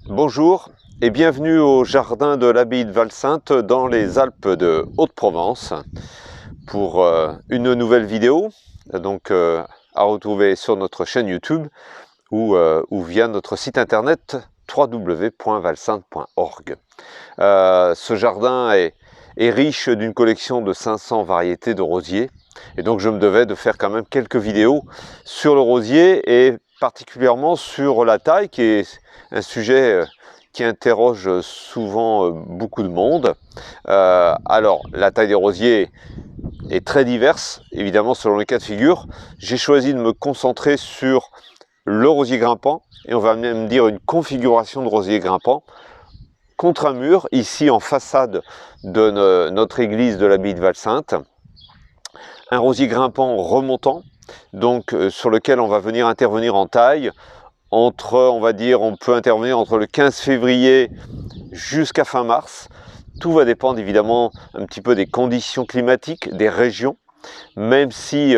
Bonjour et bienvenue au jardin de l'abbaye de Valsainte dans les Alpes de Haute-Provence pour une nouvelle vidéo à retrouver sur notre chaîne YouTube ou via notre site internet www.valsainte.org. Ce jardin est riche d'une collection de 500 variétés de rosiers et donc je me devais de faire quand même quelques vidéos sur le rosier et particulièrement sur la taille, qui est un sujet qui interroge souvent beaucoup de monde. Alors, la taille des rosiers est très diverse, évidemment, selon les cas de figure. J'ai choisi de me concentrer sur le rosier grimpant, et on va même dire une configuration de rosier grimpant, contre un mur, ici en façade de notre église de l'abbaye de Valsainte. Un rosier grimpant remontant, donc sur lequel on va venir intervenir en taille, on peut intervenir entre le 15 février jusqu'à fin mars. Tout va dépendre évidemment un petit peu des conditions climatiques, des régions, même si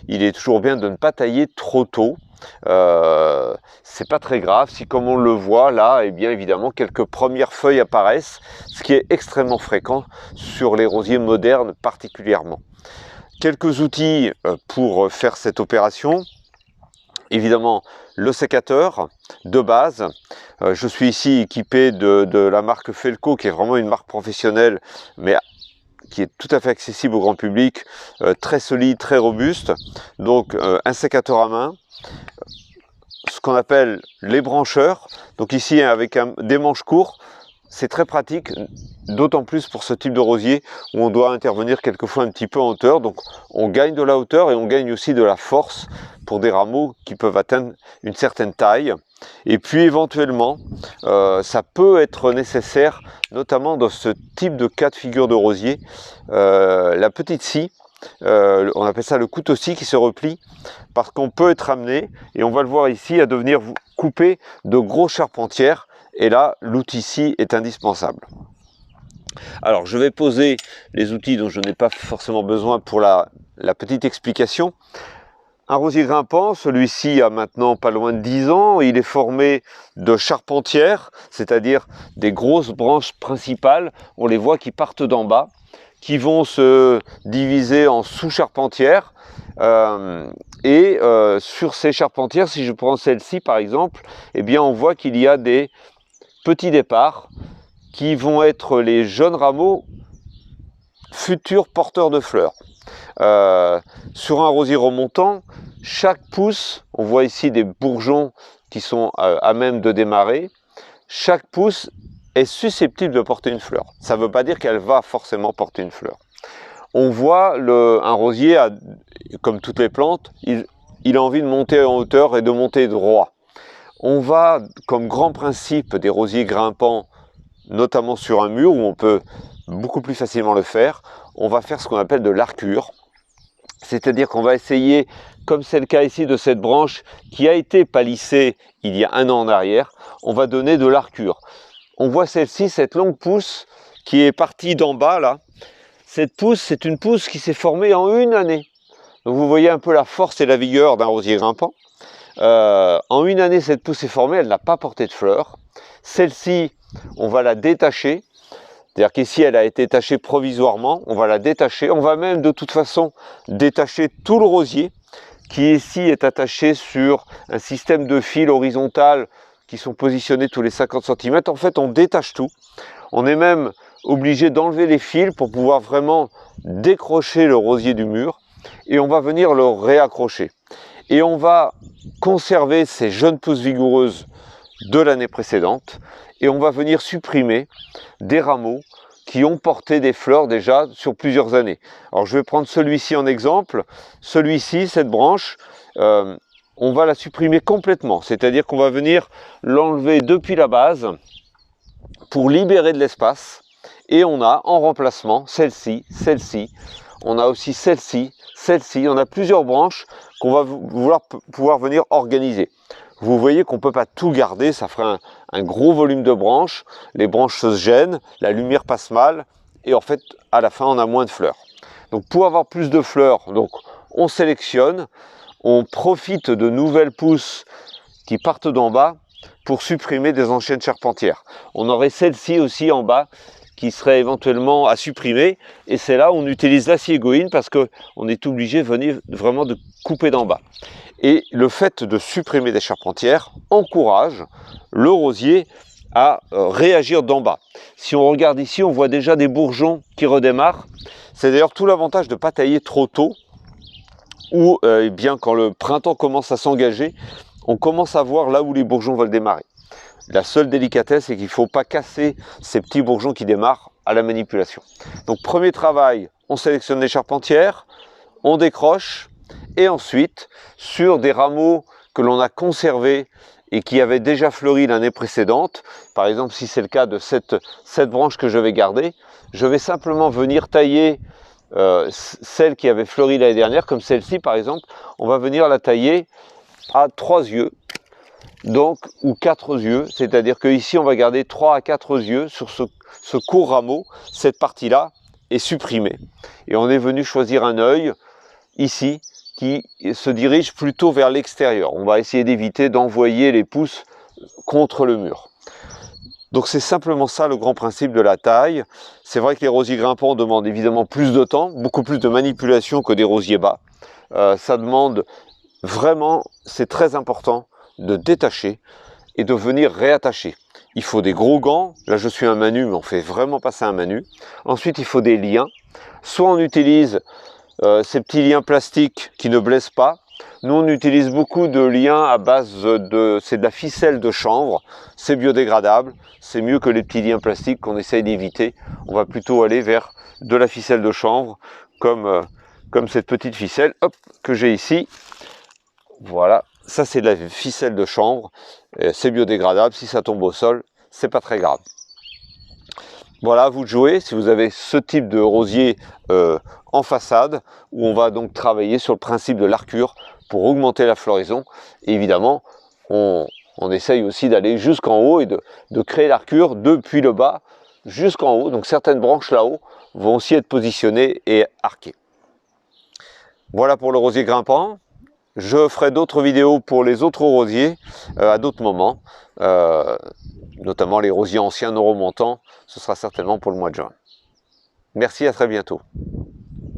il est toujours bien de ne pas tailler trop tôt. C'est pas très grave si, comme on le voit là, eh bien évidemment quelques premières feuilles apparaissent, ce qui est extrêmement fréquent sur les rosiers modernes particulièrement. Quelques outils pour faire cette opération. Évidemment, le sécateur de base. Je suis ici équipé de la marque Felco, qui est vraiment une marque professionnelle, mais qui est tout à fait accessible au grand public, très solide, très robuste. Donc un sécateur à main, ce qu'on appelle les brancheurs. Donc ici avec des manches courts, c'est très pratique, d'autant plus pour ce type de rosier où on doit intervenir quelquefois un petit peu en hauteur. Donc on gagne de la hauteur et on gagne aussi de la force pour des rameaux qui peuvent atteindre une certaine taille. Et puis éventuellement, ça peut être nécessaire, notamment dans ce type de cas de figure de rosier, la petite scie. On appelle ça le couteau-scie qui se replie, parce qu'on peut être amené, et on va le voir ici, à devenir couper de grosses charpentières. Et là, l'outil scie est indispensable. Alors, je vais poser les outils dont je n'ai pas forcément besoin pour la petite explication. Un rosier grimpant, celui-ci a maintenant pas loin de 10 ans. Il est formé de charpentières, c'est-à-dire des grosses branches principales. On les voit qui partent d'en bas, qui vont se diviser en sous-charpentières. Sur ces charpentières, si je prends celle-ci par exemple, eh bien on voit qu'il y a des petits départs qui vont être les jeunes rameaux futurs porteurs de fleurs. Sur un rosier remontant, chaque pouce, on voit ici des bourgeons qui sont à même de démarrer, chaque pouce est susceptible de porter une fleur. Ça ne veut pas dire qu'elle va forcément porter une fleur. On voit un rosier, comme toutes les plantes, il a envie de monter en hauteur et de monter droit. On va, comme grand principe des rosiers grimpants, notamment sur un mur où on peut beaucoup plus facilement le faire, on va faire ce qu'on appelle de l'arcure. C'est-à-dire qu'on va essayer, comme c'est le cas ici de cette branche qui a été palissée il y a un an en arrière, on va donner de l'arcure. On voit celle-ci, cette longue pousse qui est partie d'en bas là. Cette pousse, c'est une pousse qui s'est formée en une année. Donc vous voyez un peu la force et la vigueur d'un rosier grimpant. En une année, cette pousse est formée, elle n'a pas porté de fleurs. Celle-ci, on va la détacher. C'est-à-dire qu'ici, elle a été tachée provisoirement. On va la détacher. On va même de toute façon détacher tout le rosier, qui ici est attaché sur un système de fils horizontal qui sont positionnés tous les 50 cm. En fait, on détache tout. On est même obligé d'enlever les fils pour pouvoir vraiment décrocher le rosier du mur. Et on va venir le réaccrocher. Et on va conserver ces jeunes pousses vigoureuses de l'année précédente et on va venir supprimer des rameaux qui ont porté des fleurs déjà sur plusieurs années. Alors je vais prendre celui-ci en exemple. Celui-ci, cette branche, on va la supprimer complètement, c'est-à-dire qu'on va venir l'enlever depuis la base pour libérer de l'espace. Et on a en remplacement celle-ci, celle-ci, on a aussi celle-ci, celle-ci, on a plusieurs branches qu'on va pouvoir venir organiser. Vous voyez qu'on ne peut pas tout garder, ça ferait un gros volume de branches, les branches se gênent, la lumière passe mal, et en fait, à la fin, on a moins de fleurs. Donc pour avoir plus de fleurs, donc, on sélectionne, on profite de nouvelles pousses qui partent d'en bas, pour supprimer des anciennes charpentières. On aurait celle-ci aussi en bas qui serait éventuellement à supprimer, et c'est là où on utilise l'acier goïne parce qu'on est obligé de venir vraiment de couper d'en bas. Et le fait de supprimer des charpentières encourage le rosier à réagir d'en bas. Si on regarde ici, on voit déjà des bourgeons qui redémarrent. C'est d'ailleurs tout l'avantage de ne pas tailler trop tôt, ou bien quand le printemps commence à s'engager, on commence à voir là où les bourgeons veulent démarrer. La seule délicatesse, c'est qu'il ne faut pas casser ces petits bourgeons qui démarrent à la manipulation. Donc premier travail, on sélectionne les charpentières, on décroche, et ensuite, sur des rameaux que l'on a conservés et qui avaient déjà fleuri l'année précédente, par exemple si c'est le cas de cette branche que je vais garder, je vais simplement venir tailler celle qui avait fleuri l'année dernière, comme celle-ci par exemple, on va venir la tailler à 3 yeux. Donc, ou 4 yeux, c'est-à-dire qu'ici on va garder 3 à 4 yeux sur ce court rameau. Cette partie-là est supprimée. Et on est venu choisir un œil, ici, qui se dirige plutôt vers l'extérieur. On va essayer d'éviter d'envoyer les pouces contre le mur. Donc c'est simplement ça le grand principe de la taille. C'est vrai que les rosiers grimpants demandent évidemment plus de temps, beaucoup plus de manipulation que des rosiers bas. Ça demande vraiment, c'est très important, de détacher et de venir réattacher. Il faut des gros gants, là je suis un manu mais on fait vraiment passer un manu. Ensuite il faut des liens, soit on utilise ces petits liens plastiques qui ne blessent pas. Nous on utilise beaucoup de liens à base c'est de la ficelle de chanvre, c'est biodégradable, c'est mieux que les petits liens plastiques qu'on essaye d'éviter. On va plutôt aller vers de la ficelle de chanvre comme cette petite ficelle que j'ai ici. Voilà, ça c'est de la ficelle de chanvre, c'est biodégradable, si ça tombe au sol, c'est pas très grave. Voilà, à vous de jouer, si vous avez ce type de rosier en façade, où on va donc travailler sur le principe de l'arcure pour augmenter la floraison. Et évidemment, on essaye aussi d'aller jusqu'en haut et de créer l'arcure depuis le bas jusqu'en haut. Donc certaines branches là-haut vont aussi être positionnées et arquées. Voilà pour le rosier grimpant. Je ferai d'autres vidéos pour les autres rosiers à d'autres moments, notamment les rosiers anciens non remontants. Ce sera certainement pour le mois de juin. Merci, à très bientôt.